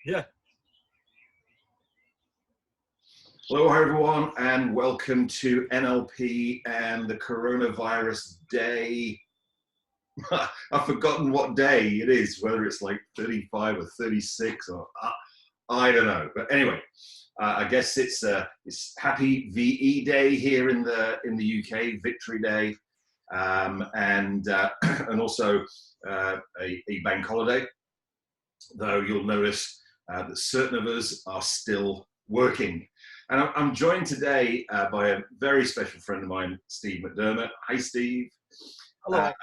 Yeah. Hello, everyone, and welcome to NLP and the Coronavirus Day. I've forgotten what day it is, whether it's like 35 or 36 or I don't know. But anyway, I guess it's Happy VE Day here in the UK, Victory Day, and also a bank holiday. Though you'll notice that certain of us are still working. And I'm joined today by a very special friend of mine, Steve McDermott. Hi, Steve. Hello.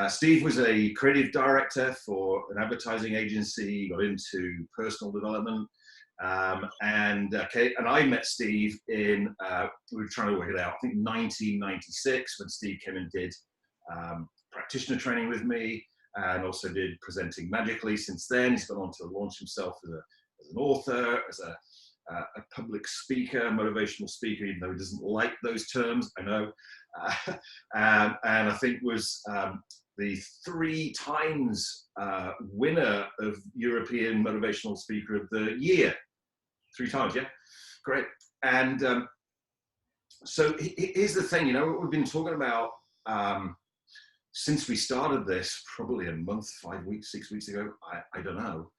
Steve was a creative director for an advertising agency, got into personal development. And I met Steve in, we were trying to work it out, I think 1996, when Steve came and did practitioner training with me, and also did Presenting Magically. Since then, he's gone on to launch himself as an author, as a public speaker, motivational speaker, even though he doesn't like those terms, I know. And I think was the 3 times winner of European Motivational Speaker of the Year. 3 times, yeah? Great. And so here's the thing, what we've been talking about since we started this, probably a month, 5 weeks, 6 weeks ago, I don't know,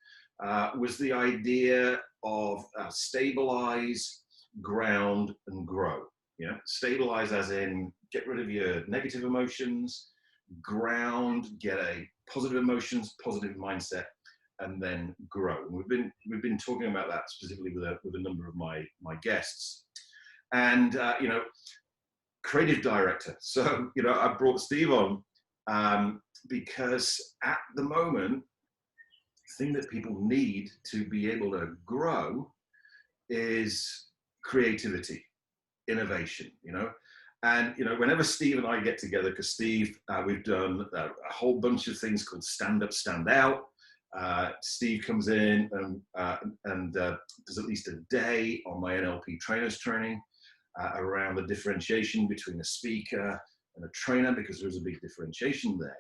was the idea of stabilize, ground, and grow. Stabilize as in get rid of your negative emotions, ground, get a positive emotions, positive mindset, and then grow. And we've been talking about that specifically with a number of my guests. And creative director. So I brought Steve on because at the moment, the thing that people need to be able to grow is creativity, innovation, and whenever Steve and I get together, because Steve, we've done a whole bunch of things called stand up, stand out. Steve comes in and does at least a day on my NLP trainers training around the differentiation between a speaker and a trainer, because there's a big differentiation there.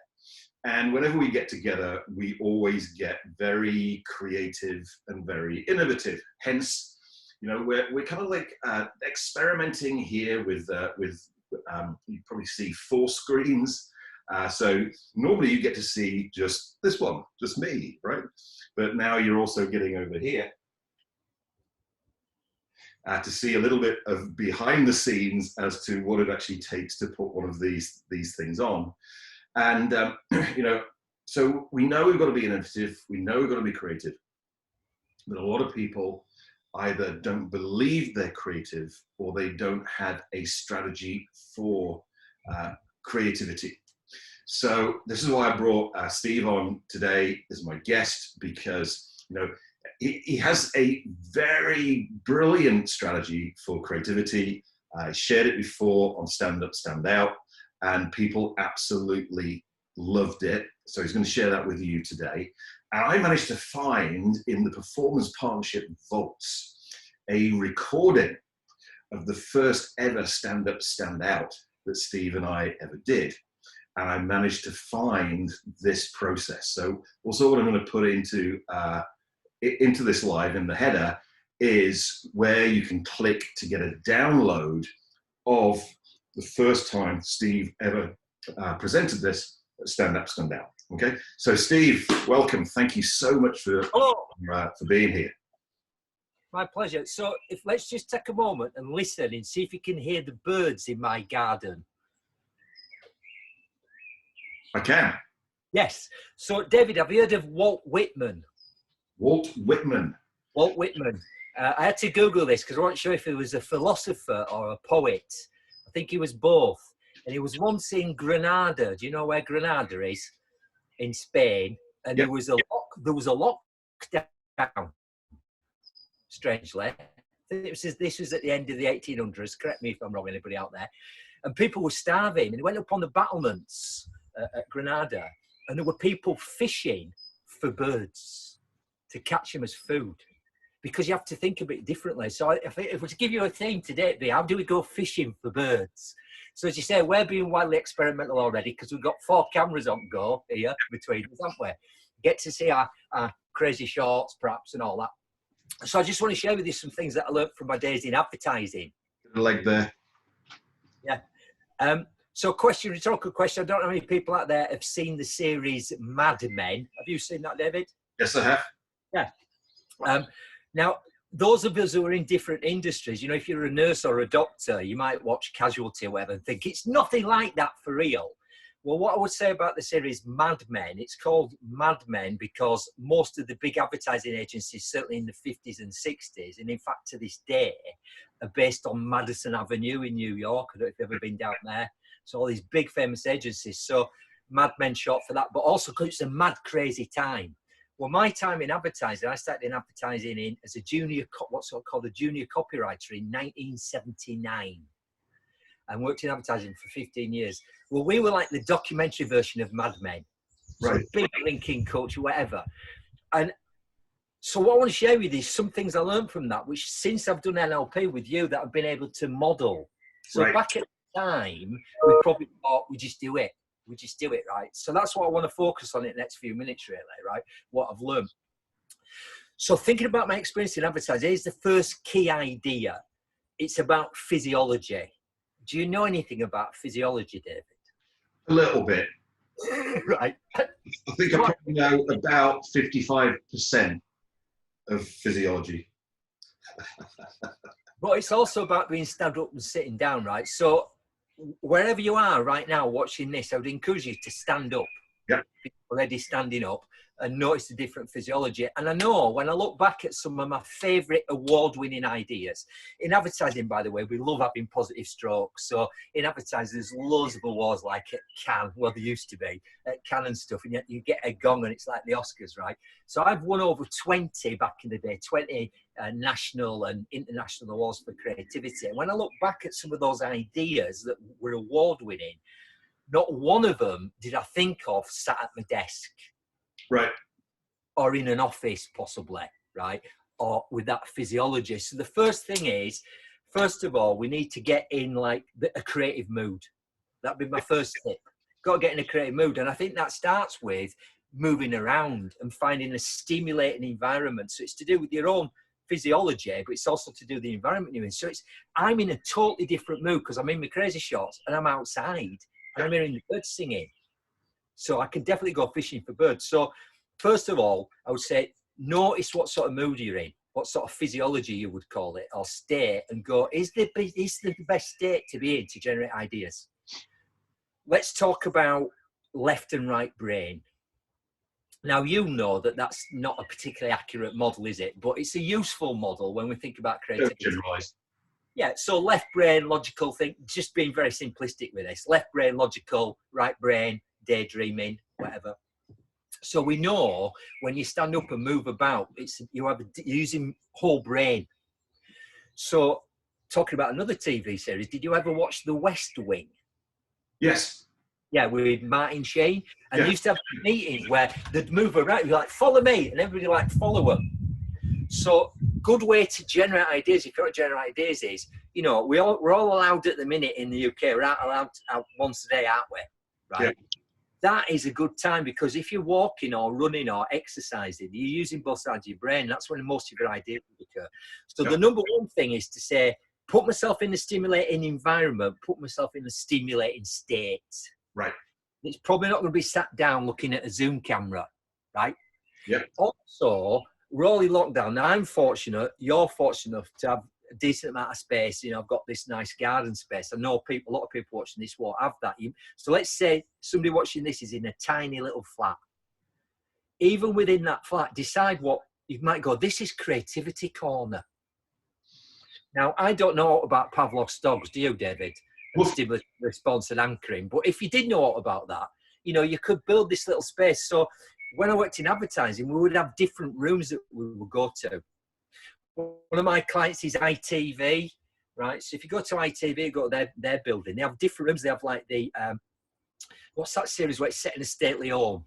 And whenever we get together, we always get very creative and very innovative. Hence, we're kind of like experimenting here with you probably see 4 screens. So normally you get to see just this one, just me, right? But now you're also getting over here to see a little bit of behind the scenes as to what it actually takes to put one of these things on. And, so we know we've got to be innovative, we know we've got to be creative, but a lot of people either don't believe they're creative or they don't have a strategy for creativity. So this is why I brought Steve on today as my guest, because, he has a very brilliant strategy for creativity. I shared it before on Stand Up, Stand Out, and people absolutely loved it. So he's going to share that with you today. And I managed to find in the Performance Partnership vaults a recording of the first ever Stand Up, Stand Out that Steve and I ever did. And I managed to find this process. So also what I'm going to put into this live in the header is where you can click to get a download of the first time Steve ever presented this at Stand Up, Stand Out. Okay, so Steve, welcome. Thank you so much for being here. My pleasure. So let's just take a moment and listen and see if you can hear the birds in my garden. I can. Yes. So David, have you heard of Walt Whitman? Walt Whitman. Walt Whitman. I had to Google this because I wasn't sure if he was a philosopher or a poet. I think he was both. And he was once in Granada. Do you know where Granada is? In Spain. And Yep. there was a lockdown, strangely. I think this was at the end of the 1800s. Correct me if I'm wrong, anybody out there. And people were starving. And he went up on the battlements at Granada. And there were people fishing for birds to catch them as food. Because you have to think a bit differently. So if we were to give you a theme today, it'd be how do we go fishing for birds? So as you say, we're being wildly experimental already because we've got 4 cameras on go here between us, haven't we? Get to see our Crazy Shorts, perhaps, and all that. So I just want to share with you some things that I learned from my days in advertising. Leg there. Yeah. So rhetorical question. I don't know how many people out there have seen the series Mad Men. Have you seen that, David? Yes, I have. Yeah. Now, those of us who are in different industries, you know, if you're a nurse or a doctor, you might watch Casualty or whatever and think it's nothing like that for real. Well, what I would say about the series Mad Men, it's called Mad Men because most of the big advertising agencies, certainly in the 50s and 60s, and in fact to this day, are based on Madison Avenue in New York. I don't know if you've ever been down there. So all these big famous agencies. So Mad Men short for that, but also because it's a mad, crazy time. Well, my time in advertising, I started in advertising as a junior, what's called a junior copywriter in 1979. And worked in advertising for 15 years. Well, we were like the documentary version of Mad Men. So Right. big drinking culture, whatever. And so what I want to share with you is some things I learned from that, which since I've done NLP with you, that I've been able to model. So Right. back at the time, we probably thought we just do it. We just do it, right? So that's what I want to focus on in the next few minutes, really, right? What I've learned. So thinking about my experience in advertising, here's the first key idea. It's about physiology. Do you know anything about physiology, David? A little bit. Right. I think I probably know about 55% of physiology. But it's also about being stand up and sitting down, right? So wherever you are right now watching this, I would encourage you to stand up. Yep. Be already standing up and notice the different physiology. And I know when I look back at some of my favourite award-winning ideas, in advertising, by the way, we love having positive strokes. So in advertising, there's loads of awards like at Cannes, well, there used to be, at Cannes and stuff, and yet you get a gong and it's like the Oscars, right? So I've won over 20 back in the day, 20 national and international awards for creativity. And when I look back at some of those ideas that were award-winning, not one of them did I think of sat at my desk. Right. Or in an office, possibly, right? Or with that physiology. So the first thing is, first of all, we need to get in like a creative mood. That'd be my first tip. Got to get in a creative mood. And I think that starts with moving around and finding a stimulating environment. So it's to do with your own physiology, but it's also to do with the environment you're in. So I'm in a totally different mood because I'm in my crazy shorts and I'm outside and I'm hearing the birds singing. So I can definitely go fishing for birds. So first of all, I would say, notice what sort of mood you're in, what sort of physiology you would call it, or state, and go, is the best state to be in to generate ideas? Let's talk about left and right brain. Now, you know that that's not a particularly accurate model, is it? But it's a useful model when we think about creativity. Generalized. Yeah, so left brain, logical thing, just being very simplistic with this. Left brain, logical, right brain, daydreaming, whatever. So we know when you stand up and move about, you're using whole brain. So talking about another TV series, did you ever watch The West Wing? Yes. Yeah, with Martin Sheen. And they used to have meetings where they'd move around, you're like, follow me, and everybody like, follow them. So good way to generate ideas, if you want to generate ideas, is, you know, we're all allowed at the minute in the UK, we're allowed out once a day, aren't we? Right? Yeah. That is a good time because if you're walking or running or exercising, you're using both sides of your brain. That's when most of your ideas occur. So the number one thing is to say, put myself in a stimulating environment, put myself in a stimulating state. Right. It's probably not going to be sat down looking at a Zoom camera, right? Yeah. Also, we're all in lockdown. Now, I'm fortunate, you're fortunate enough to have a decent amount of space. You know, I've got this nice garden space. I know a lot of people watching this won't have that. So let's say somebody watching this is in a tiny little flat. Even within that flat, decide what you might go, this is creativity corner. Now, I don't know about Pavlov's dogs, do you, David? And stimulus response and anchoring. But if you did know about that, you know, you could build this little space. So when I worked in advertising, we would have different rooms that we would go to. One of my clients is ITV, right? So if you go to ITV, go to their building, they have different rooms. They have like the, what's that series where it's set in a stately home?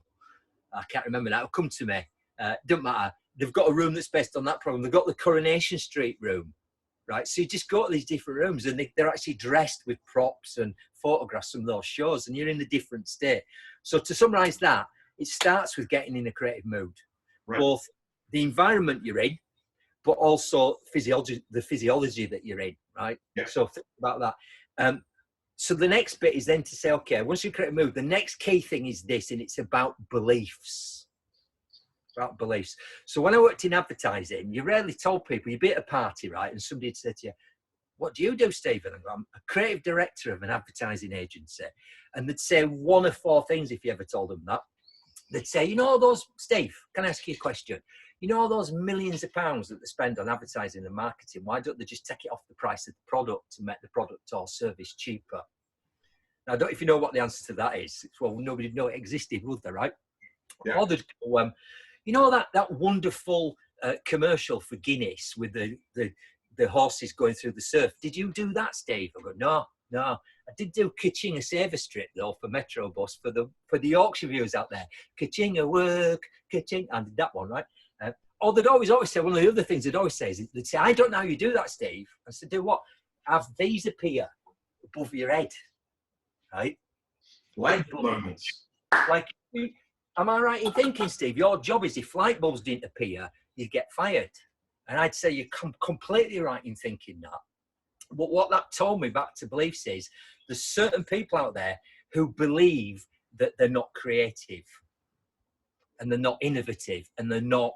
I can't remember that. It'll come to me. Doesn't matter. They've got a room that's based on that program. They've got the Coronation Street room, right? So you just go to these different rooms and they're actually dressed with props and photographs from those shows and you're in a different state. So to summarize that, it starts with getting in a creative mood, right. Both the environment you're in, but also the physiology that you're in, right? Yeah. So think about that. So the next bit is then to say, okay, once you create a mood, the next key thing is this, and it's about beliefs. About beliefs. So when I worked in advertising, you rarely told people, you'd be at a party, right? And somebody would say to you, what do you do, Stephen? I go, I'm a creative director of an advertising agency. And they'd say one of four things if you ever told them that. They'd say, you know those, Steve, can I ask you a question? You know all those millions of pounds that they spend on advertising and marketing, why don't they just take it off the price of the product to make the product or service cheaper? Now, I don't know if you know what the answer to that is. Well, nobody'd know it existed, would they, right? Yeah. Or they'd go, you know that wonderful commercial for Guinness with the horses going through the surf. Did you do that, Steve? I go, no. I did do Kaching a Saver Strip though for Metro Bus for the Yorkshire viewers out there. Kaching a work, Kaching, and that one, right? Or they'd always say, one of the other things they'd always say is, they'd say, I don't know how you do that, Steve. I said, do what? Have these appear above your head, right? Light moments. Like, am I right in thinking, Steve, your job is if light bulbs didn't appear, you'd get fired? And I'd say you're completely right in thinking that. But what that told me back to beliefs is there's certain people out there who believe that they're not creative and they're not innovative and they're not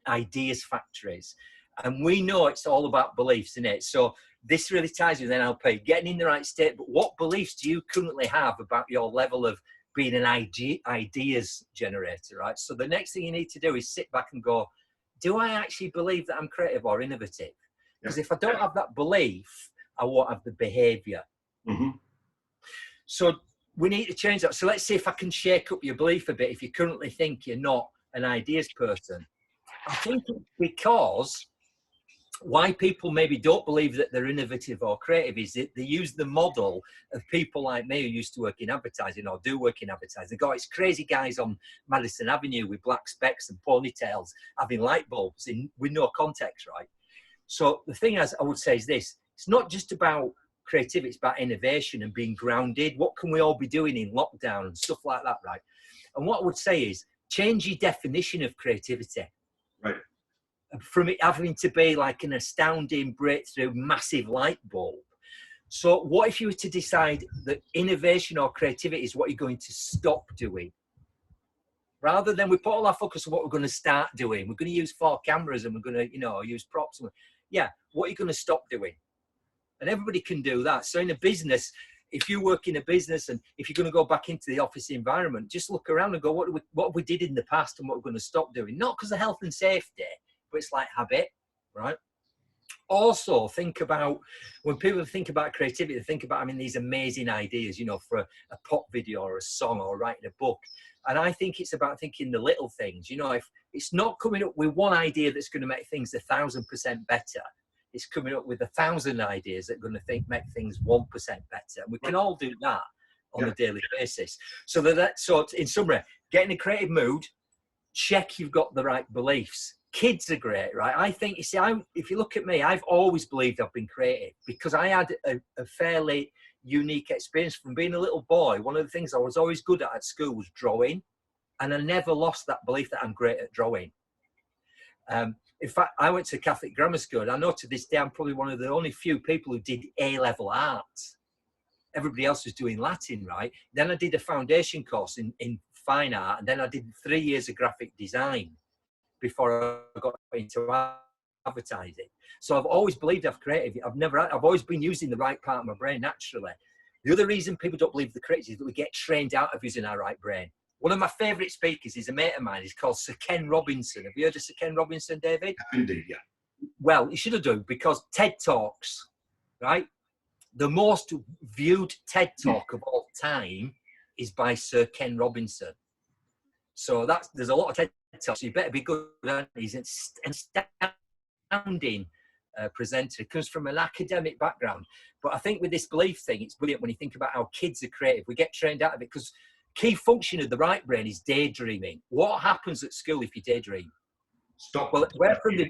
ideas factories. And we know it's all about beliefs, isn't it? So this really ties with NLP, getting in the right state. But what beliefs do you currently have about your level of being an ideas generator, right? So the next thing you need to do is sit back and go, do I actually believe that I'm creative or innovative? Because if I don't have that belief, I won't have the behavior. Mm-hmm. So we need to change that. So let's see if I can shake up your belief a bit. If you currently think you're not an ideas person, I think it's because why people maybe don't believe that they're innovative or creative is that they use the model of people like me who used to work in advertising or do work in advertising. They go, it's crazy guys on Madison Avenue with black specs and ponytails having light bulbs with no context, right? So the thing I would say is this, it's not just about creativity, it's about innovation and being grounded. What can we all be doing in lockdown and stuff like that, right? And what I would say is change your definition of creativity. Right. From it having to be like an astounding breakthrough, massive light bulb. So what if you were to decide that innovation or creativity is what you're going to stop doing? Rather than we put all our focus on what we're going to start doing. We're going to use 4 cameras and we're going to, use props. Yeah, what are you going to stop doing? And everybody can do that. So in a business, if you work in a business and if you're going to go back into the office environment, just look around and go, what we did in the past and what we're going to stop doing. Not because of health and safety, but it's like habit, right? Also, think about, when people think about creativity, they think about having these amazing ideas, for a pop video or a song or writing a book. And I think it's about thinking the little things. If it's not coming up with one idea that's going to make things 1,000% better, it's coming up with 1,000 ideas that are going to make things 1% better. And we can all do that on a daily basis. So in summary, get in a creative mood, check you've got the right beliefs. Kids are great, right? I think, if you look at me, I've always believed I've been creative because I had a fairly unique experience from being a little boy. One of the things I was always good at school was drawing, and I never lost that belief that I'm great at drawing. In fact, I went to Catholic grammar school, and I know to this day I'm probably one of the only few people who did A-level art. Everybody else was doing Latin, right? Then I did a foundation course in fine art, and then I did 3 years of graphic design before I got into advertising. So I've always believed I've creative. I've always been using the right part of my brain naturally. The other reason people don't believe the creative is that we get trained out of using our right brain. One of my favourite speakers is a mate of mine. He's called Sir Ken Robinson. Have you heard of Sir Ken Robinson, David? Indeed, yeah. Well, you should have done, because TED Talks, right? The most viewed TED Talk of all time is by Sir Ken Robinson. So there's a lot of TED Talks, so you better be good at it. He's an astounding presenter. He comes from an academic background. But I think with this belief thing, it's brilliant when you think about how kids are creative. We get trained out of it because key function of the right brain is daydreaming. What happens at school if you daydream? Stop. Well, we're from the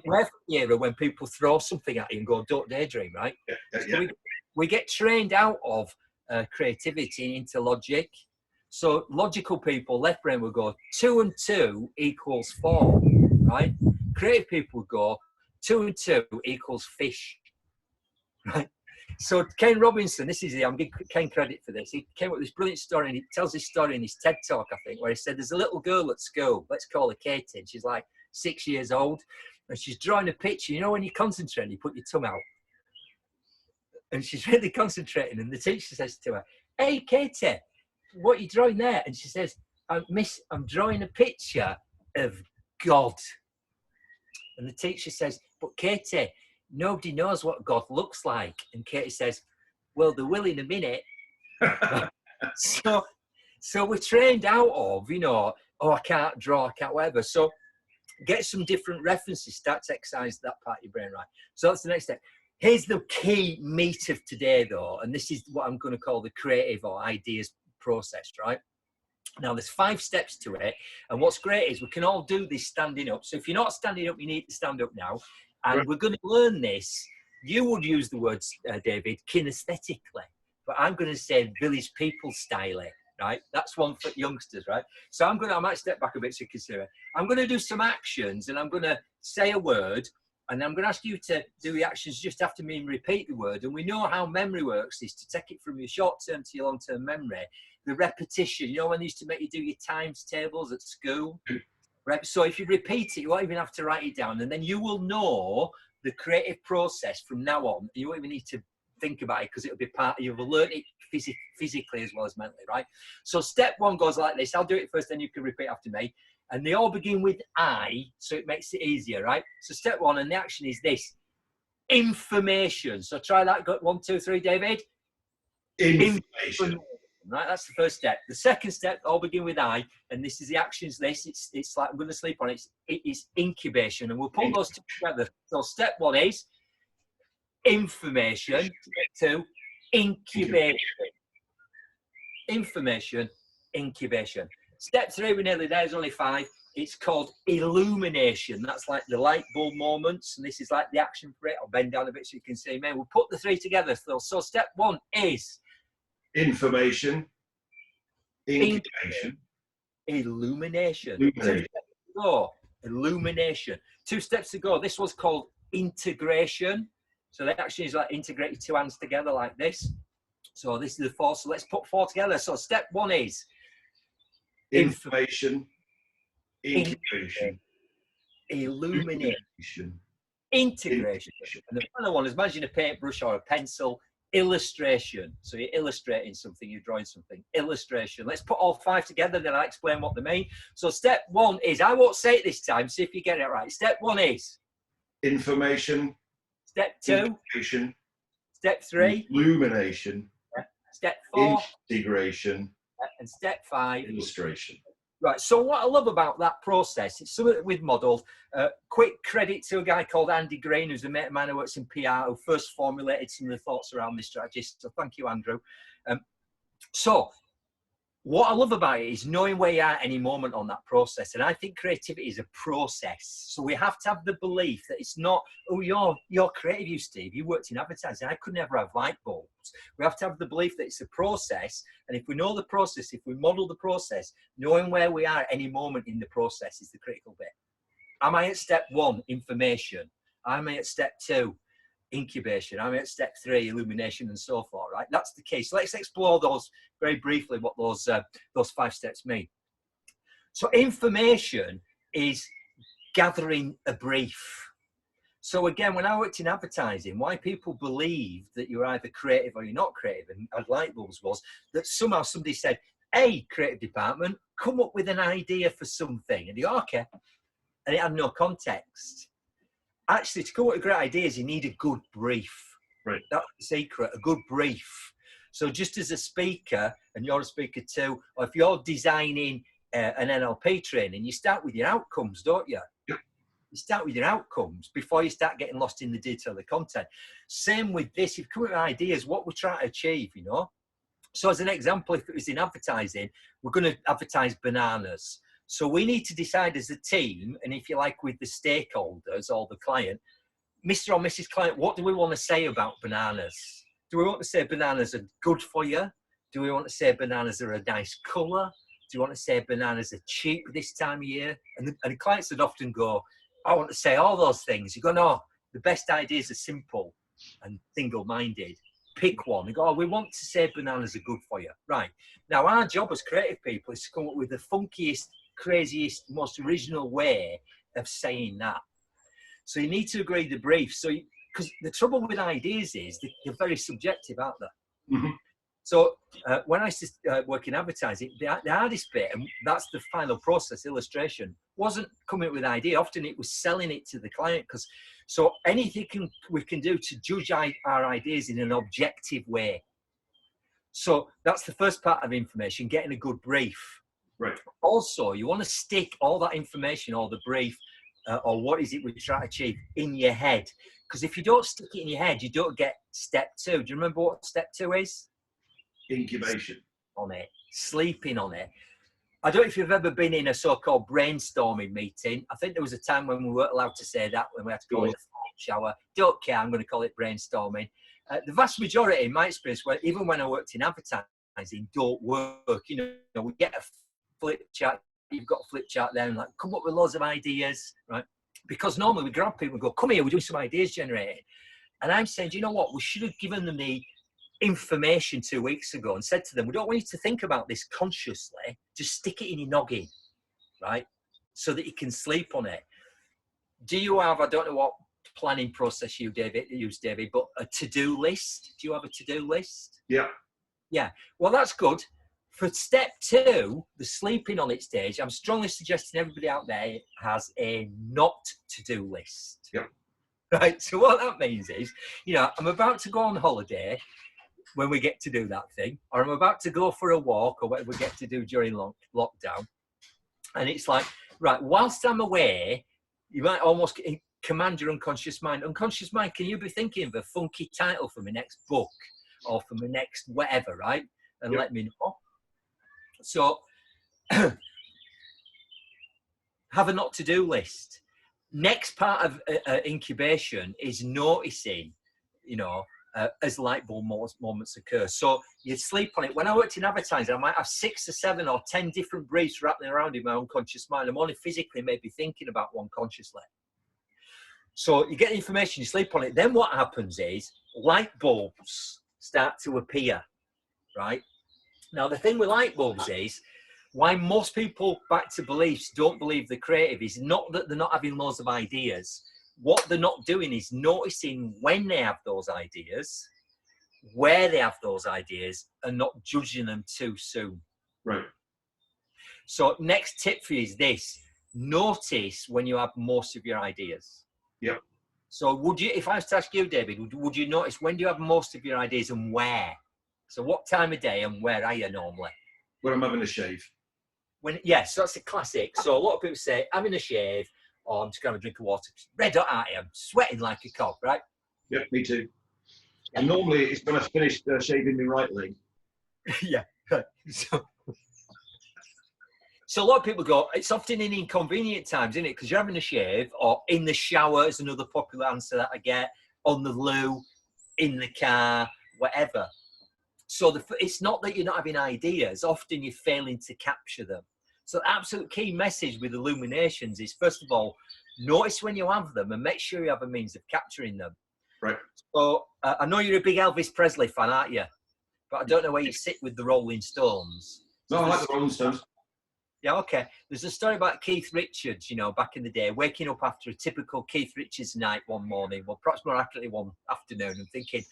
era when people throw something at you and go, don't daydream, right? Yeah. So we get trained out of creativity into logic. So logical people, left brain will go 2 and 2 equals 4, right? Creative people go 2 and 2 equals fish, right? So Ken Robinson, this is it, I'm giving Ken credit for this. He came up with this brilliant story, and he tells this story in his TED talk, I think, where he said there's a little girl at school, let's call her Katie, and she's like 6 years old, and she's drawing a picture. You know, when you concentrate, you put your tongue out, and she's really concentrating, and the teacher says to her, "Hey, Katie, what are you drawing there?" And she says, "Miss, I'm drawing a picture of God." And the teacher says, "But Katie, nobody knows what God looks like." And Katie says, "Well, they will in a minute." So we're trained out of, you know, oh, I can't draw, I can't whatever. So get some different references, start to exercise that part of your brain, right? So that's the next step. Here's the key meat of today, though, and this is what I'm going to call the creative or ideas process, right? Now, there's 5 steps to it, and what's great is we can all do this standing up. So if you're not standing up, you need to stand up now, and we're going to learn this. You would use the words, David, kinesthetically, but I'm going to say village people style, right? That's one for youngsters, right? So I might step back a bit so you can see it. I'm going to do some actions, and I'm going to say a word, and I'm going to ask you to do the actions just after me and repeat the word. And we know how memory works is to take it from your short-term to your long-term memory. The repetition, you know, when they used to make you do your times tables at school, right? So if you repeat it, you won't even have to write it down, and then you will know the creative process from now on. You won't even need to think about it because it'll be part of, you've learned it physically as well as mentally, right? So step 1 goes like this. I'll do it first, then you can repeat after me. And they all begin with I, so it makes it easier, right? So step 1, and the action is this: information. So try that. Go 1, 2, 3, David. Information. Right, that's the first step. The second step, all begin with I, and this is the actions list. It's like I'm going to sleep on it. It's incubation, and we'll put those two together. So step 1 is information. Step 2, incubation. Information, incubation. Step 3, we're nearly there. There's only 5. It's called illumination. That's like the light bulb moments, and this is like the action for it. I'll bend down a bit so you can see me. We'll put the 3 together. So step 1 is information, incubation, illumination. Illumination. 2 steps to go. This was called integration. So the action is like integrate your 2 hands together like this. So this is the 4. So let's put 4 together. So step 1 is information, incubation, illumination, integration. And the final one is, imagine a paintbrush or a pencil. Illustration. So you're illustrating something, you're drawing something. Illustration. Let's put all 5 together, then I'll explain what they mean. So step 1 is, I won't say it this time, see if you get it right. Step 1 is information. Step 2. Incubation. Step 3. Illumination. Step 4. Integration. And step 5. Illustration. Right, so what I love about that process, it's something that we've modelled. Quick credit to a guy called Andy Green, who's a mate of mine who works in PR, who first formulated some of the thoughts around this strategy. So thank you, Andrew. So what I love about it is knowing where you are at any moment on that process. And I think creativity is a process. So we have to have the belief that it's not, oh, you're creative, you, Steve. You worked in advertising. I could never have light bulbs. We have to have the belief that it's a process. And if we know the process, if we model the process, knowing where we are at any moment in the process is the critical bit. Am I at step 1, information? Am I at step 2, incubation? I'm at step 3, illumination, and so forth, right? That's the key. So let's explore those very briefly, what those 5 steps mean. So information is gathering a brief. So again, when I worked in advertising, why people believed that you're either creative or you're not creative, and light bulbs, was that somehow somebody said, hey, creative department, come up with an idea for something. And you go, okay. And it had no context. Actually, to come up with great ideas, you need a good brief. Right. That's the secret, a good brief. So just as a speaker, and you're a speaker too, or if you're designing an NLP training, you start with your outcomes, don't you? Yep. You start with your outcomes before you start getting lost in the detail of the content. Same with this, you've come up with ideas, what we're trying to achieve, you know? So as an example, if it was in advertising, we're going to advertise bananas. So we need to decide as a team, and if you like with the stakeholders or the client, Mr. or Mrs. Client, what do we want to say about bananas? Do we want to say bananas are good for you? Do we want to say bananas are a nice colour? Do you want to say bananas are cheap this time of year? And the clients would often go, I want to say all those things. You go, no, the best ideas are simple and single-minded. Pick one. You go, oh, we want to say bananas are good for you. Right. Now, our job as creative people is to come up with the funkiest, craziest, most original way of saying that. So you need to agree the brief. So, because the trouble with ideas is they're very subjective, aren't they? Mm-hmm. So when I used to work in advertising, the hardest bit, and that's the final process, illustration, wasn't coming up with an idea. Often it was selling it to the client. Because so anything we can do to judge our ideas in an objective way. So that's the first part of information, getting a good brief. Right. Also, you want to stick all that information or the brief or what is it we're trying to achieve in your head. Because if you don't stick it in your head, you don't get step 2. Do you remember what step 2 is? Incubation. On it, sleeping on it. I don't know if you've ever been in a so-called brainstorming meeting. I think there was a time when we weren't allowed to say that, when we had to go in the shower. Don't care, I'm going to call it brainstorming. The vast majority, in my experience, even when I worked in advertising, don't work. You know, we get a flip chart. You've got a flip chart there and like, come up with loads of ideas, right? Because normally we grab people and go, come here, we're doing some ideas generating. And I'm saying, do you know what? We should have given them the information 2 weeks ago and said to them, we don't want you to think about this consciously, just stick it in your noggin, right? So that you can sleep on it. Do you have, I don't know what planning process you use, David, but a to-do list? Do you have a to-do list? Yeah. Yeah. Well, that's good. For step 2, the sleeping on it stage, I'm strongly suggesting everybody out there has a not to-do list. Yep. Right. So what that means is, you know, I'm about to go on holiday when we get to do that thing, or I'm about to go for a walk, or whatever we get to do during lockdown. And it's like, right, whilst I'm away, you might almost command your unconscious mind. Unconscious mind, can you be thinking of a funky title for my next book or for my next whatever, right? And let me know. So have a not to do list. Next part of incubation is noticing, you know, as light bulb moments occur. So you sleep on it. When I worked in advertising, I might have 6 or 7 or 10 different briefs rattling around in my unconscious mind. I'm only physically maybe thinking about one consciously. So you get the information, you sleep on it. Then what happens is light bulbs start to appear, right? Now, the thing with light bulbs is why most people, back to beliefs, don't believe they're creative is not that they're not having loads of ideas. What they're not doing is noticing when they have those ideas, where they have those ideas, and not judging them too soon. Right. So next tip for you is this. Notice when you have most of your ideas. Yep. So would you, if I was to ask you, David, would you notice when do you have most of your ideas and where? So what time of day and where are you normally? When I'm having a shave. Yes, that's a classic. So a lot of people say, I'm in a shave, or I'm just going to have a drink of water. Red hot out here, I'm sweating like a cock, right? Yeah, me too. Yeah. And normally it's when I finish shaving my right leg. Yeah. So a lot of people go, it's often in inconvenient times, isn't it? Because you're having a shave, or in the shower is another popular answer that I get, on the loo, in the car, whatever. So it's not that you're not having ideas. Often you're failing to capture them. So the absolute key message with illuminations is, first of all, notice when you have them and make sure you have a means of capturing them. Right. So I know you're a big Elvis Presley fan, aren't you? But I don't know where you sit with the Rolling Stones. No, I like the Rolling Stones. Yeah, okay. There's a story about Keith Richards, you know, back in the day, waking up after a typical Keith Richards night one morning, well, perhaps more accurately one afternoon, and thinking,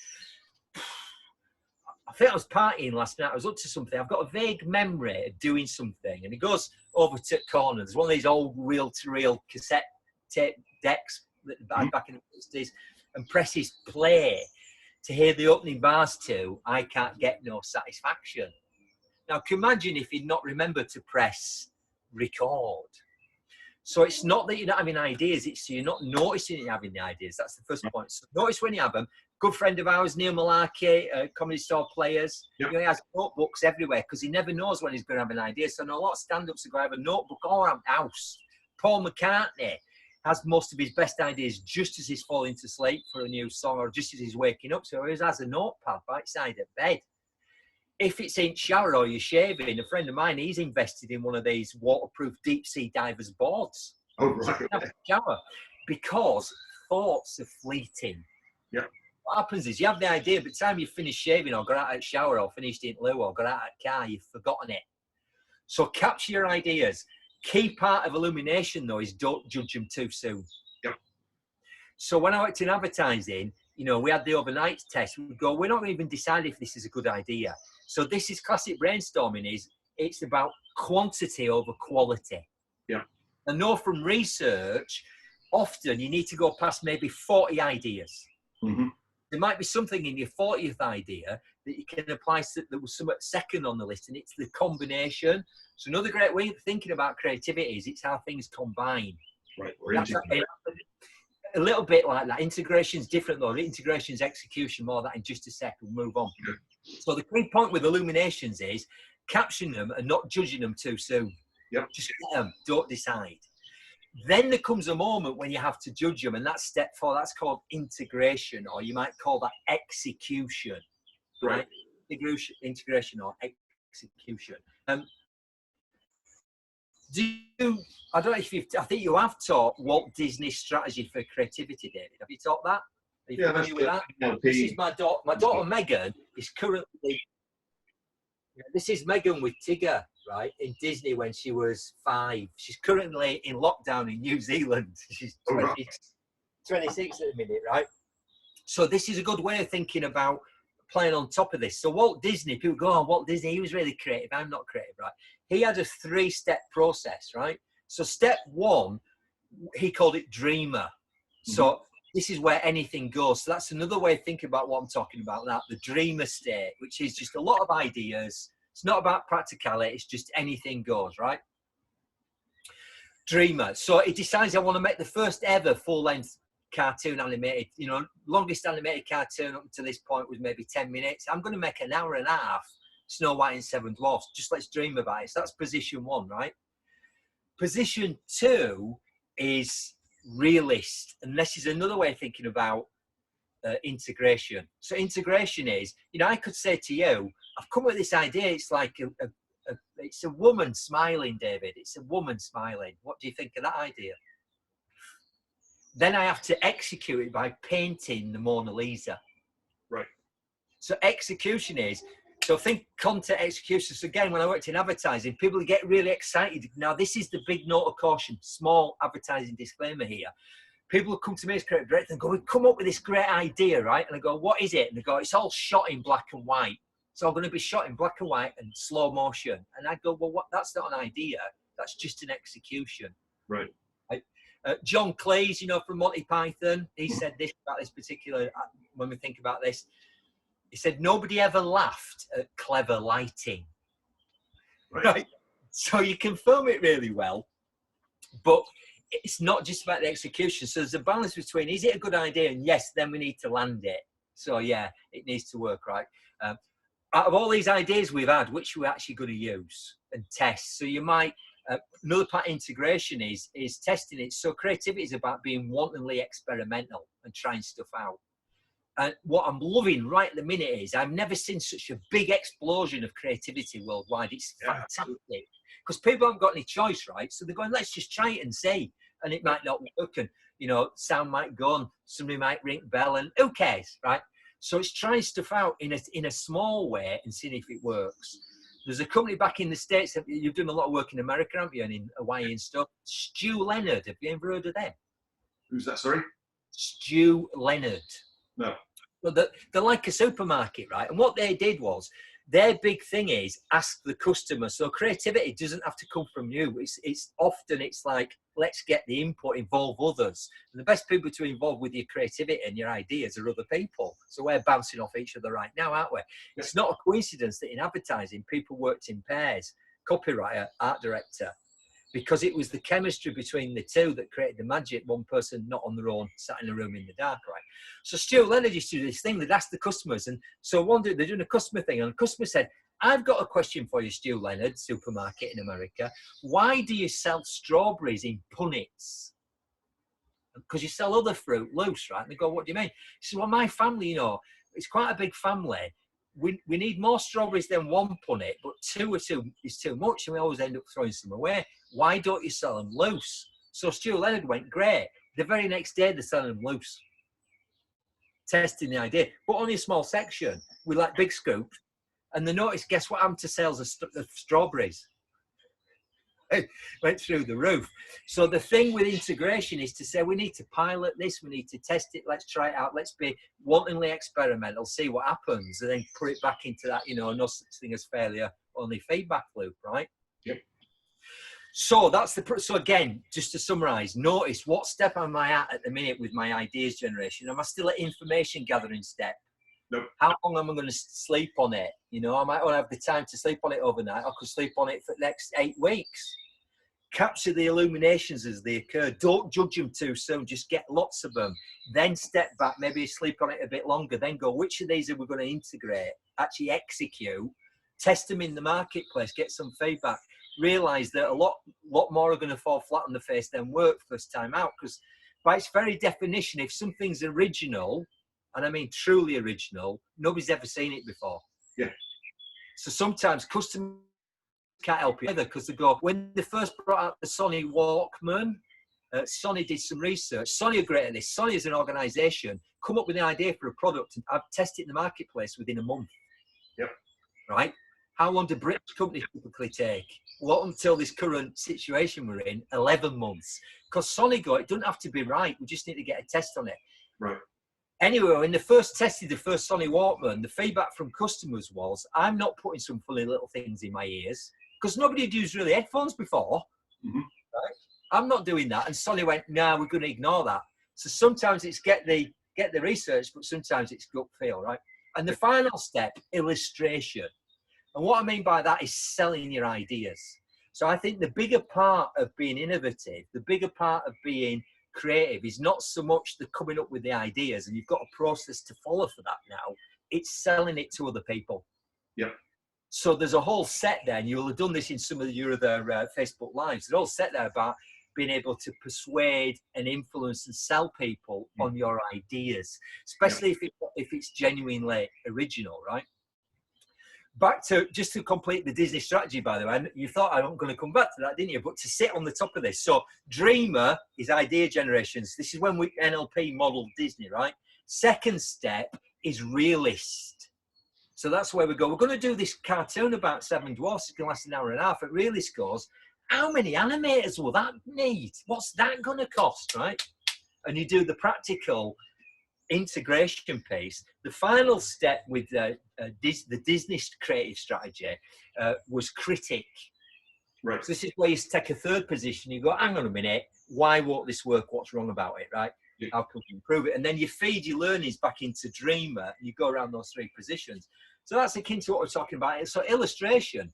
I think I was partying last night. I was up to something. I've got a vague memory of doing something. And he goes over to the corner. There's one of these old reel-to-reel cassette tape decks that I back in the 60s, and presses play to hear the opening bars to I Can't Get No Satisfaction. Now, can you imagine if he'd not remembered to press record? So it's not that you're not having ideas, it's you're not noticing you're having the ideas. That's the first point. So notice when you have them. Good friend of ours, Neil Malarkey, Comedy Store Players, you know, he has notebooks everywhere because he never knows when he's going to have an idea. So I know a lot of stand-ups are going to have a notebook all around the house. Paul McCartney has most of his best ideas just as he's falling to sleep for a new song or just as he's waking up. So he always has a notepad by his side of bed. If it's in shower or you're shaving, a friend of mine, he's invested in one of these waterproof deep sea divers boards. Oh, right. Have a shower, because thoughts are fleeting. Yeah. What happens is you have the idea, but by the time you finish shaving or got out of the shower or finished eating loo or got out of the car, you've forgotten it. So capture your ideas. Key part of illumination, though, is don't judge them too soon. Yep. So when I worked in advertising, you know, we had the overnight test. We go, we're not going to even decide if this is a good idea. So this is classic brainstorming. It's about quantity over quality. Yeah. I know from research, often you need to go past maybe 40 ideas. Mm-hmm. There might be something in your 40th idea that you can apply that was somewhat second on the list, and it's the combination. So another great way of thinking about creativity is it's how things combine. Right. Or a little bit like that. Integration's different though. Integration's execution, more of that in just a sec. We'll move on. Yeah. So the key point with illuminations is capturing them and not judging them too soon. Yep. Just get them, don't decide. Then there comes a moment when you have to judge them, and that's step 4. That's called integration, or you might call that execution. Right? Integration or execution. I don't know if I think you have taught Walt Disney's strategy for creativity, David. Have you taught that? Are you familiar with that? NLP. This is my daughter Megan is currently. This is Megan with Tigger, right, in Disney when she was 5. She's currently in lockdown in New Zealand. She's 26 at the minute, right? So this is a good way of thinking about playing on top of this. So Walt Disney, people go, oh, Walt Disney, he was really creative. I'm not creative, right? He had a 3-step process, right? So step 1, he called it dreamer. So this is where anything goes. So that's another way of thinking about what I'm talking about, that the dreamer state, which is just a lot of ideas. It's not about practicality. It's just anything goes, right? Dreamer. So he decides, I want to make the first ever full-length cartoon animated, you know, longest animated cartoon up to this point was maybe 10 minutes. I'm going to make an hour and a half Snow White and 7 Dwarfs. Just let's dream about it. So that's position 1, right? Position 2 is realist. And this is another way of thinking about integration. So integration is, you know, I could say to you, I've come up with this idea. It's like it's a woman smiling, David. It's a woman smiling. What do you think of that idea? Then I have to execute it by painting the Mona Lisa. Right. So execution is, so think content execution. So again, when I worked in advertising, people get really excited. Now, this is the big note of caution, small advertising disclaimer here. People come to me as creative director and go, we've come up with this great idea, right? And I go, what is it? And they go, it's all shot in black and white. It's all going to be shot in black and white and slow motion. And I go, well, that's not an idea. That's just an execution. Right. John Cleese, you know, from Monty Python, he said this about this particular, when we think about this, he said, nobody ever laughed at clever lighting. Right? So you can film it really well, but it's not just about the execution. So there's a balance between, is it a good idea? And yes, then we need to land it. So yeah, it needs to work, right? Out of all these ideas we've had, which we're actually going to use and test. So you might, another part of integration is testing it. So creativity is about being wantonly experimental and trying stuff out. And what I'm loving right at the minute is I've never seen such a big explosion of creativity worldwide. It's fantastic because people haven't got any choice, right? So they're going, let's just try it and see. And it might not work, and you know, sound might go on, somebody might ring the bell, and who cares, right? So it's trying stuff out in a small way and seeing if it works. There's a company back in the States. You've done a lot of work in America, haven't you, and in Hawaii and stuff. Stu Leonard, have you ever heard of them? Who's that? Sorry. Stu Leonard. No. Well, they're like a supermarket, right? And what they did was, their big thing is ask the customer. So creativity doesn't have to come from you. It's often like, let's get the input, involve others. And the best people to involve with your creativity and your ideas are other people. So we're bouncing off each other right now, aren't we? It's not a coincidence that in advertising, people worked in pairs, copywriter, art director, because it was the chemistry between the two that created the magic. One person not on their own, sat in a room in the dark, right? So Stuart Leonard used to do this thing. They'd ask the customers. And so one day they're doing a customer thing. And the customer said, I've got a question for you, Stuart Leonard, supermarket in America. Why do you sell strawberries in punnets? Because you sell other fruit loose, right? And they go, what do you mean? He said, well, my family, you know, it's quite a big family. We need more strawberries than one punnet, but two is too much, and we always end up throwing some away. Why don't you sell them loose? So Stuart Leonard went, great. The very next day, they're selling them loose. Testing the idea, but only a small section with like big scoops. And they noticed, guess what happened to sales of strawberries? It went through the roof. So the thing with integration is to say, we need to pilot this, we need to test it, let's try it out, let's be wantingly experimental, see what happens, and then put it back into that, you know, no such thing as failure, only feedback loop, right? Yep. So that's so again, just to summarize, notice what step am I at the minute with my ideas generation? Am I still at information gathering step? Nope. How long am I going to sleep on it? You know, I might not have the time to sleep on it overnight. I could sleep on it for the next 8 weeks. Capture the illuminations as they occur. Don't judge them too soon. Just get lots of them. Then step back, maybe sleep on it a bit longer. Then go, which of these are we going to integrate? Actually execute. Test them in the marketplace. Get some feedback. Realize that a lot more are going to fall flat on the face than work first time out. Because by its very definition, if something's original, and I mean truly original, nobody's ever seen it before. Yeah. So sometimes customers can't help you either, because they go, when they first brought out the Sony Walkman, Sony did some research. Sony are great at this. Sony as an organization come up with an idea for a product and I've tested it in the marketplace within a month. Yep. Right? How long do British companies typically take? Well, until this current situation we're in, 11 months. Because Sony go, it doesn't have to be right. We just need to get a test on it. Right. Anyway, when they first tested the first Sony Walkman, the feedback from customers was, I'm not putting some funny little things in my ears, because nobody had used really headphones before. Mm-hmm. Right? I'm not doing that. And Sony went, no, we're going to ignore that. So sometimes it's get the research, but sometimes it's gut feel, right? And the final step, illustration. And what I mean by that is selling your ideas. So I think the bigger part of being innovative, the bigger part of being creative is not so much the coming up with the ideas, and you've got a process to follow for that now. It's selling it to other people. Yep. So there's a whole set there, and you'll have done this in some of your other Facebook Lives. There's a whole set there about being able to persuade and influence and sell people on your ideas, especially if it's genuinely original, right? Back to, just to complete the Disney strategy, by the way, you thought I wasn't going to come back to that, didn't you? But to sit on the top of this. So dreamer is idea generations. This is when we NLP modeled Disney, right? Second step is realist. So that's where we go. We're going to do this cartoon about 7 dwarfs. It's going to last an hour and a half. It realist goes, how many animators will that need? What's that going to cost, right? And you do the practical integration piece. The final step with the Disney creative strategy was critic. Right. So this is where you take a third position. You go, hang on a minute, why won't this work? What's wrong about it, right? Yeah. How can we improve it? And then you feed your learnings back into dreamer, and you go around those 3 positions. So that's akin to what we're talking about. So illustration.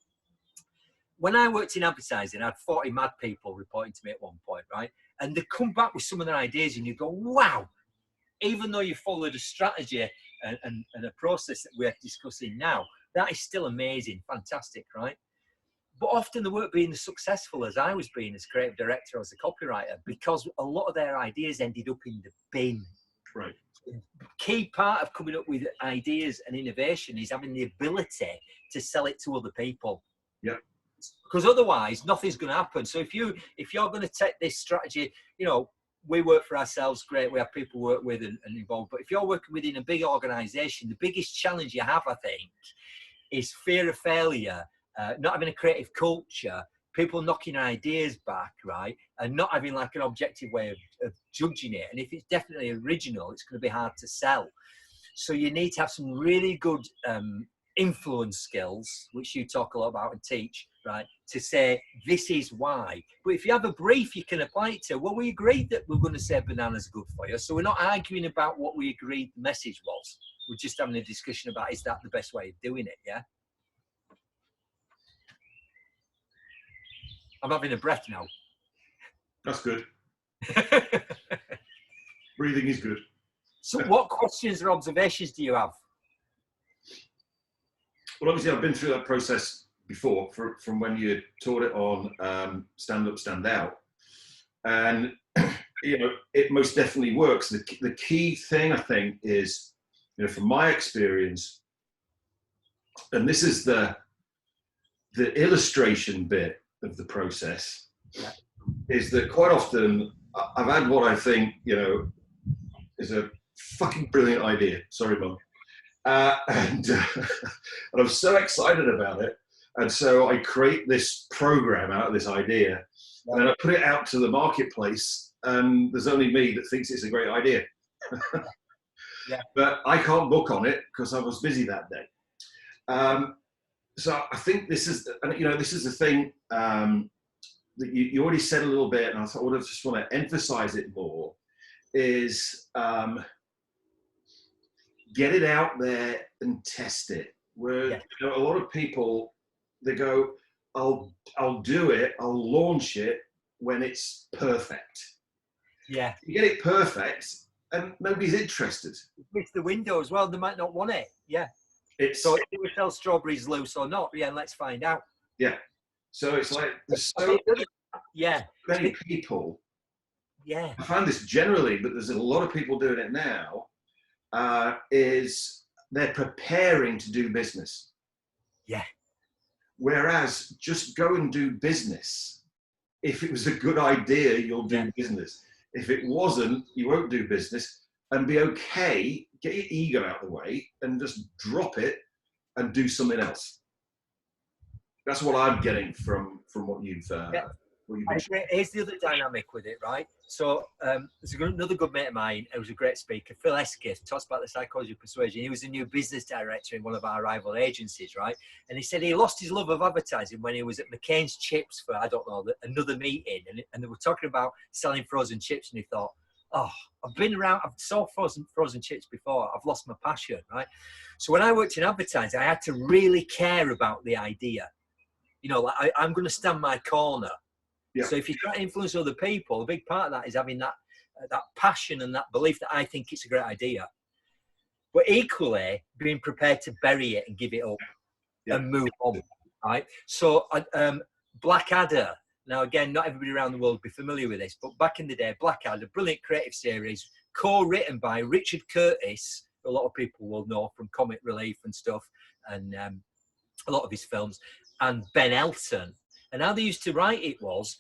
When I worked in advertising, I had 40 mad people reporting to me at one point, right? And they come back with some of their ideas, and you go, wow. Even though you followed a strategy and a process that we're discussing now, that is still amazing, fantastic, right? But often they weren't being as successful as I was being as creative director or as a copywriter, because a lot of their ideas ended up in the bin. Right. Key part of coming up with ideas and innovation is having the ability to sell it to other people. Yeah. Because otherwise, nothing's going to happen. So if you're going to take this strategy, you know, we work for ourselves, great, we have people work with and involved, but if you're working within a big organization, the biggest challenge you have, I think, is fear of failure, not having a creative culture, people knocking ideas back, right, and not having like an objective way of judging it. And if it's definitely original, it's going to be hard to sell. So you need to have some really good influence skills, which you talk a lot about and teach, right, to say this is why. But if you have a brief you can apply it to, well, we agreed that we're going to say bananas are good for you, so we're not arguing about what we agreed the message was. We're just having a discussion about, is that the best way of doing it? Yeah, I'm having a breath now. That's good. Breathing is good. So what questions or observations do you have? Well, obviously, I've been through that process before, from when you taught it on Stand Up, Stand Out. And, you know, it most definitely works. The key thing, I think, is, you know, from my experience, and this is the illustration bit of the process, is that quite often I've had what I think, is a fucking brilliant idea. Sorry, Mum. And I'm so excited about it. And so I create this program out of this idea, and then I put it out to the marketplace, and there's only me that thinks it's a great idea. Yeah. But I can't book on it because I was busy that day. So I think this is the thing that you already said a little bit, and I thought I just want to emphasize it more, is get it out there and test it. Where a lot of people, they go, I'll do it, I'll launch it when it's perfect. Yeah. You get it perfect and nobody's interested. It's the window as well. They might not want it. Yeah. So do we sell strawberries loose or not? Yeah, let's find out. Yeah. So it's like there's so many people. Yeah. I find this generally, but there's a lot of people doing it now, is they're preparing to do business. Yeah. Whereas just go and do business. If it was a good idea, you'll do business. If it wasn't, you won't do business, and be okay, get your ego out of the way and just drop it and do something else. That's what I'm getting from what you've Here's the other dynamic with it, right? So there's another good mate of mine who was a great speaker, Phil Eskith, talks about the psychology of persuasion. He was a new business director in one of our rival agencies, right? And he said he lost his love of advertising when he was at McCain's Chips for, I don't know, another meeting. And they were talking about selling frozen chips. And he thought, oh, I've sold frozen chips before. I've lost my passion, right? So when I worked in advertising, I had to really care about the idea. Like I'm going to stand my corner. Yeah. So if you try to influence other people, a big part of that is having that passion and that belief that I think it's a great idea. But equally, being prepared to bury it and give it up and move on, right? So Blackadder. Now, again, not everybody around the world will be familiar with this, but back in the day, Blackadder, brilliant creative series, co-written by Richard Curtis, who a lot of people will know from Comic Relief and stuff, and a lot of his films, and Ben Elton. And how they used to write it was,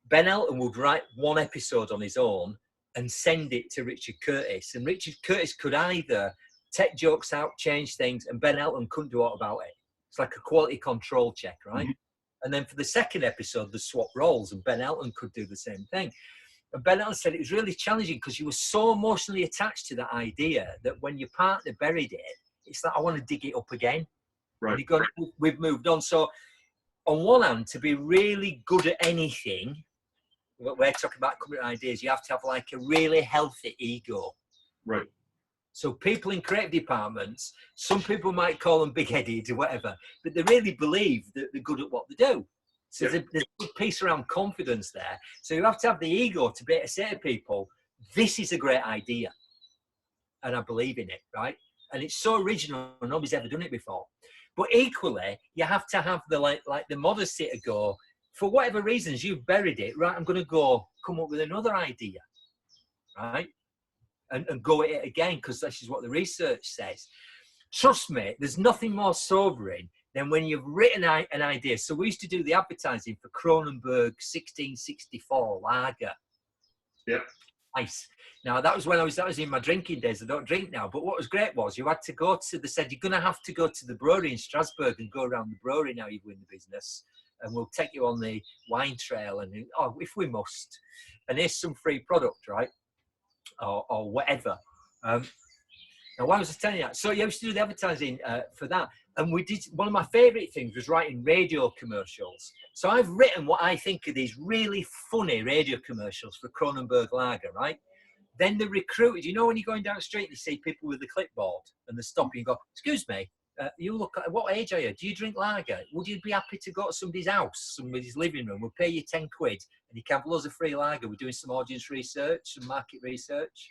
Ben Elton would write one episode on his own and send it to Richard Curtis. And Richard Curtis could either take jokes out, change things, and Ben Elton couldn't do aught about it. It's like a quality control check, right? Mm-hmm. And then for the second episode, they swapped roles, and Ben Elton could do the same thing. And Ben Elton said it was really challenging because you were so emotionally attached to that idea that when your partner buried it, it's like, I want to dig it up again. Right. We've moved on. So on one hand, to be really good at anything, we're talking about coming up with ideas, you have to have like a really healthy ego. Right. So people in creative departments, some people might call them big-headed or whatever, but they really believe that they're good at what they do. So there's a good piece around confidence there. So you have to have the ego to be able to say to people, this is a great idea. And I believe in it, right? And it's so original, nobody's ever done it before. But equally, you have to have the like the modesty to go, for whatever reasons you've buried it, right? I'm going to come up with another idea, right? And go at it again, because this is what the research says. Trust me, there's nothing more sobering than when you've written an idea. So we used to do the advertising for Kronenbourg 1664 lager. Yep. Nice. Now that was in my drinking days. I don't drink now, but what was great was you had to go to. They said you're going to have to go to the brewery in Strasbourg and go around the brewery now you win the business, and we'll take you on the wine trail. And if we must, and here's some free product, right, or whatever. Now why was I telling you that? So you used to do the advertising for that, and we did. One of my favourite things was writing radio commercials. So I've written what I think are these really funny radio commercials for Kronenbourg Lager, right? Then they recruited, when you're going down the street and you see people with a clipboard and they stop you and go, excuse me, you look at what age are you? Do you drink lager? Would you be happy to go to somebody's house, somebody's living room? We'll pay you 10 quid and you can have loads of free lager. We're doing some audience research, some market research.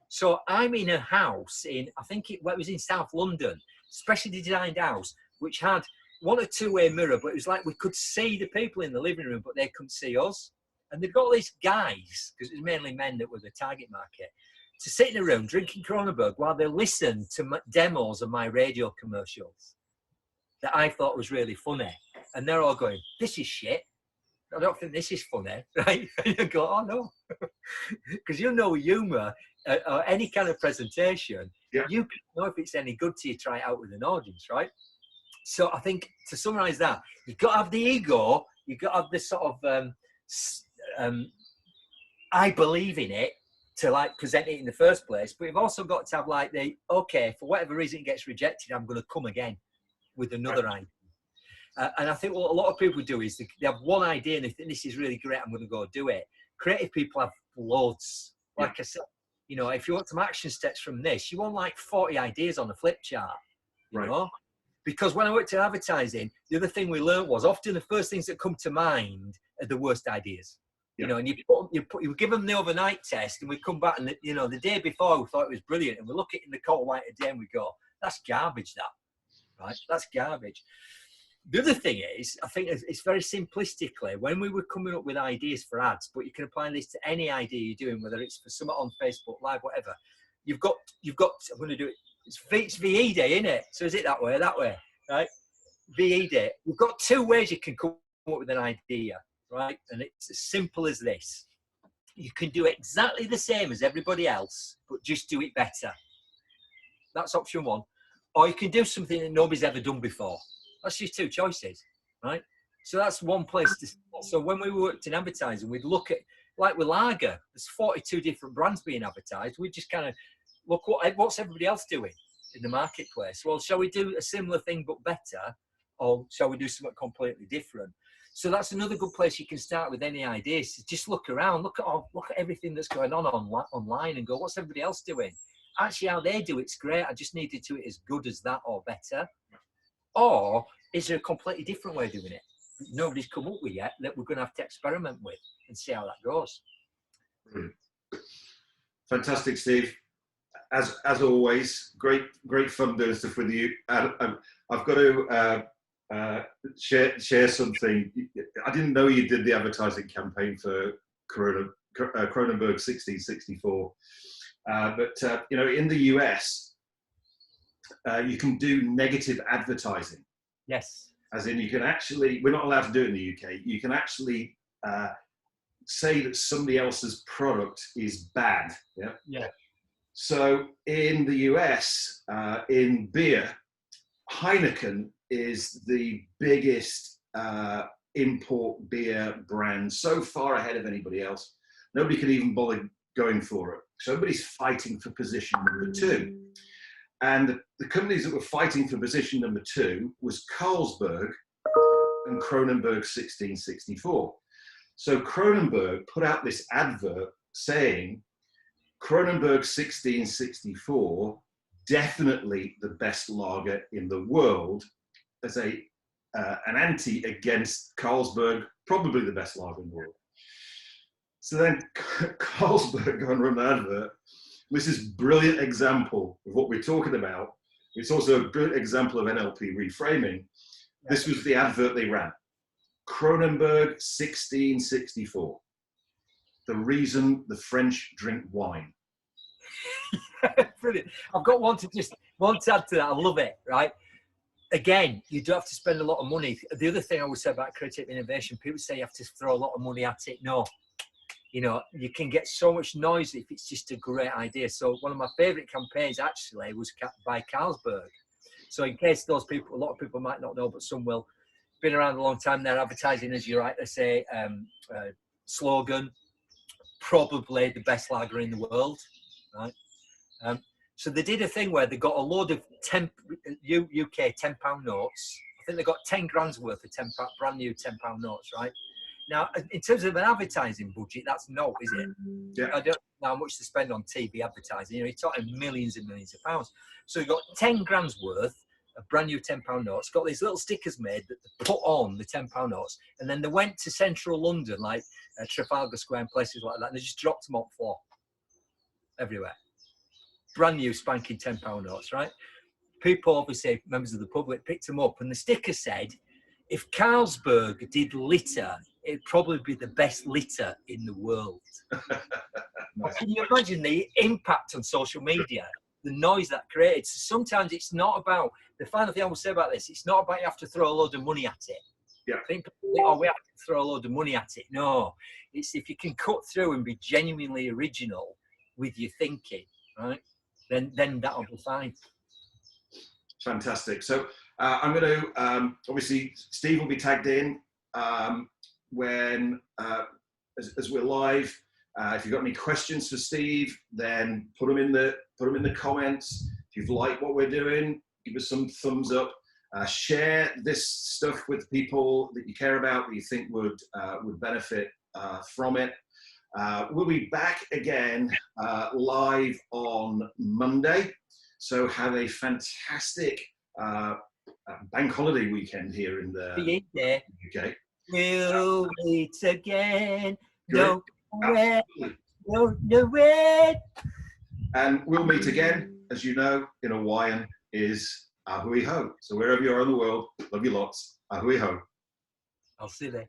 So I'm in a house it was in South London, specially designed house, which had one or two-way mirror, but it was like we could see the people in the living room, but they couldn't see us. And they've got these guys, because it was mainly men that were the target market, to sit in a room drinking Kronenbourg while they listened to demos of my radio commercials that I thought was really funny. And they're all going, this is shit. I don't think this is funny, right? And you go, oh no, because you know humour or any kind of presentation, you can know if it's any good till you try it out with an audience, right? So I think to summarise that, you've got to have the ego, you've got to have this sort of I believe in it to like present it in the first place, but you've also got to have like the, okay, for whatever reason it gets rejected, I'm going to come again with another idea. And I think what a lot of people do is they have one idea and they think this is really great, I'm going to go do it. Creative people have loads. Like I said, you know, if you want some action steps from this, you want like 40 ideas on a flip chart, you know? Because when I worked in advertising, the other thing we learned was often the first things that come to mind are the worst ideas. You know, and you give them the overnight test, and we come back and you know the day before we thought it was brilliant, and we look at it in the cold light of day and we go, that's garbage, that, right? That's garbage. The other thing is, I think it's very simplistically, when we were coming up with ideas for ads, but you can apply this to any idea you're doing, whether it's for someone on Facebook Live, whatever. You've got. I'm going to do it. It's VE day, isn't it? So is it that way, right? VE day. You've got two ways you can come up with an idea. Right, and it's as simple as this. You can do exactly the same as everybody else, but just do it better. That's option one. Or you can do something that nobody's ever done before. That's just two choices, right? So that's one place to start. So when we worked in advertising, we'd look at, like with lager, there's 42 different brands being advertised. We just kind of look, what's everybody else doing in the marketplace? Well, shall we do a similar thing but better? Or shall we do something completely different? So that's another good place you can start with any ideas. Just look around, look at everything that's going on online and go, what's everybody else doing? Actually, how they do it's great. I just need to do it as good as that or better. Or is there a completely different way of doing it that nobody's come up with yet that we're going to have to experiment with and see how that goes? Brilliant. Fantastic, Steve. As always, great fun doing stuff with you. I've got to share something. I didn't know you did the advertising campaign for Cronenberg 1664, but you know, in the US, you can do negative advertising. Yes. As in, you can actually, we're not allowed to do it in the UK. You can actually say that somebody else's product is bad. Yeah. Yeah. So in the US, in beer, Heineken is the biggest import beer brand, so far ahead of anybody else. Nobody can even bother going for it. So everybody's fighting for position number 2. And the companies that were fighting for position number 2 was Carlsberg and Cronenberg 1664. So Cronenberg put out this advert saying, Cronenberg 1664, definitely the best lager in the world, as an anti against Carlsberg, probably the best lager in the world. So then Carlsberg go and run an advert. This is a brilliant example of what we're talking about. It's also a brilliant example of NLP reframing. This was the advert they ran. Cronenberg 1664. The reason the French drink wine. Brilliant. I've got one to add to that. I love it, right? Again, you don't have to spend a lot of money. The other thing I would say about creative innovation, people say you have to throw a lot of money at it. No, you know, you can get so much noise if it's just a great idea. So one of my favorite campaigns actually was by Carlsberg. So in case those people, a lot of people might not know, but some will, been around a long time, they're advertising, as you rightly say, slogan, probably the best lager in the world, right? So they did a thing where they got a load of UK £10 notes. I think they got 10 grand's worth of brand new £10 notes, right? Now, in terms of an advertising budget, that's no, is it? Yeah. I don't know how much to spend on TV advertising. You know, you're talking millions and millions of pounds. So you got 10 grand's worth of brand new £10 notes, got these little stickers made that they put on the £10 notes, and then they went to central London, like Trafalgar Square and places like that, and they just dropped them on the floor everywhere. Brand new spanking £10 notes, right? People, obviously, members of the public, picked them up, and the sticker said, if Carlsberg did litter, it'd probably be the best litter in the world. Can you imagine the impact on social media, the noise that created? So sometimes it's not about, the final thing I will say about this, it's not about you have to throw a load of money at it. Yeah. Think, oh, we have to throw a load of money at it. No, it's if you can cut through and be genuinely original with your thinking, right? Then that'll be fine. Fantastic. So I'm going to obviously Steve will be tagged in when as we're live. If you've got any questions for Steve, then put them in the comments. If you've liked what we're doing, give us some thumbs up. Share this stuff with people that you care about, that you think would benefit from it. We'll be back again live on Monday. So have a fantastic bank holiday weekend here in the UK. We'll meet again. Great. Nowhere. Nowhere. And we'll meet again, as you know, in Hawaiian is ahui ho. So wherever you are in the world, love you lots. Ahui ho. I'll see you there.